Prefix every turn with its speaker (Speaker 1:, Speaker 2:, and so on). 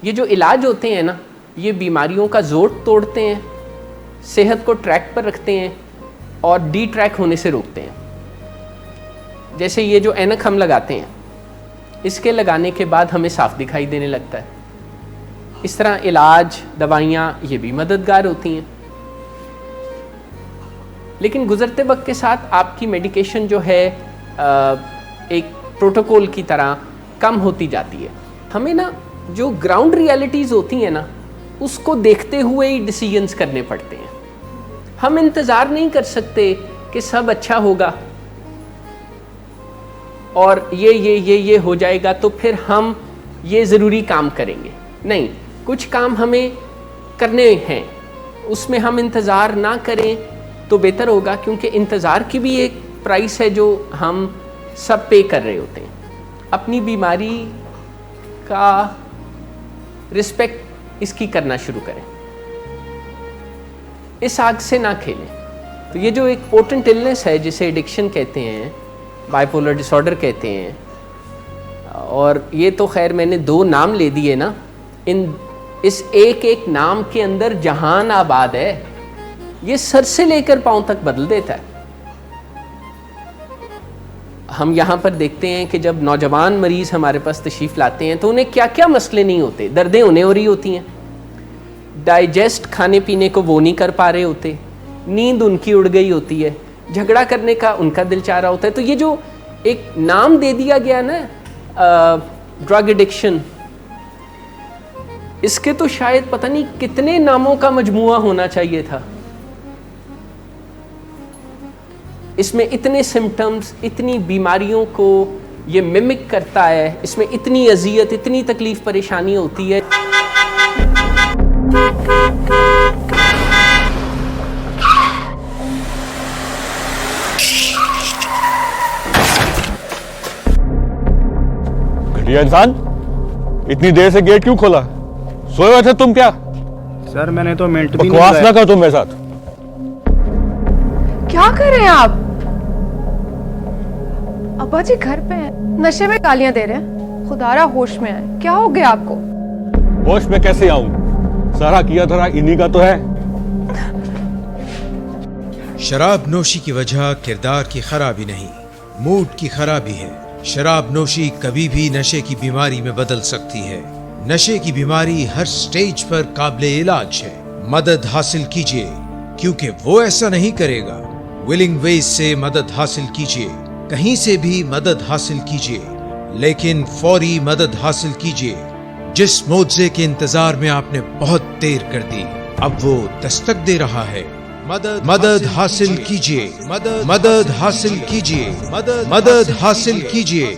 Speaker 1: ये जो इलाज होते हैं ना, ये बीमारियों का जोड़ तोड़ते हैं, सेहत को ट्रैक पर रखते हैं और डी ट्रैक होने से रोकते हैं। जैसे ये जो ऐनक हम लगाते हैं, इसके लगाने के बाद हमें साफ दिखाई देने लगता है। इस तरह इलाज, दवाइयाँ ये भी मददगार होती हैं। लेकिन गुज़रते वक्त के साथ आपकी मेडिकेशन जो है एक प्रोटोकॉल की तरह कम होती जाती है। हमें ना जो ग्राउंड रियलिटीज़ होती हैं ना, उसको देखते हुए ही डिसीजंस करने पड़ते हैं। हम इंतज़ार नहीं कर सकते कि सब अच्छा होगा और ये हो जाएगा तो फिर हम ये ज़रूरी काम करेंगे। नहीं, कुछ काम हमें करने हैं, उसमें हम इंतज़ार ना करें तो बेहतर होगा, क्योंकि इंतज़ार की भी एक प्राइस है जो हम सब पे कर रहे होते हैं। अपनी बीमारी का रिस्पेक्ट इसकी करना शुरू करें, इस आग से ना खेलें। तो ये जो एक पोटेंट इलनेस है जिसे एडिक्शन कहते हैं, बाइपोलर डिसऑर्डर कहते हैं, और ये तो खैर मैंने 2 नाम ले दिए ना, इस एक एक नाम के अंदर जहान आबाद है। ये सर से लेकर पांव तक बदल देता है। हम यहाँ पर देखते हैं कि जब नौजवान मरीज़ हमारे पास तशरीफ़ लाते हैं तो उन्हें क्या क्या मसले नहीं होते, दर्दें उन्हें हो रही होती हैं, डाइजेस्ट खाने पीने को वो नहीं कर पा रहे होते, नींद उनकी उड़ गई होती है, झगड़ा करने का उनका दिल चाह रहा होता है। तो ये जो एक नाम दे दिया गया ना, ड्रग एडिक्शन, इसके तो शायद पता नहीं कितने नामों का मजमुआ होना चाहिए था। इसमें इतने सिम्टम्स, इतनी बीमारियों को ये मिमिक करता है, इसमें इतनी अजियत, इतनी तकलीफ परेशानी होती है।
Speaker 2: घटिया इंसान, इतनी देर से गेट क्यों खोला? सोए हुए थे तुम क्या?
Speaker 3: सर मैंने तो मिनट भी
Speaker 2: बकवास ना कर तुम मेरे साथ।
Speaker 4: क्या कर रहे हैं आप? अब्बा जी घर पे हैं, नशे में गालियां दे रहे हैं। खुदारा होश में आए, क्या हो गया आपको?
Speaker 2: होश में कैसे आऊं? सारा किया धरा इन्हीं का तो है।
Speaker 5: शराब नोशी की वजह किरदार की खराबी नहीं, मूड की खराबी है। शराब नोशी कभी भी नशे की बीमारी में बदल सकती है। नशे की बीमारी हर स्टेज पर काबिले इलाज है। मदद हासिल कीजिए, क्योंकि वो ऐसा नहीं करेगा। विलिंग वेज से मदद हासिल कीजिए, कहीं से भी मदद हासिल कीजिए, लेकिन फौरी मदद हासिल कीजिए। जिस मुआवजे के इंतजार में आपने बहुत देर कर दी, अब वो दस्तक दे रहा है। मदद हासिल कीजिए, मदद हासिल कीजिए, मदद हासिल कीजिए।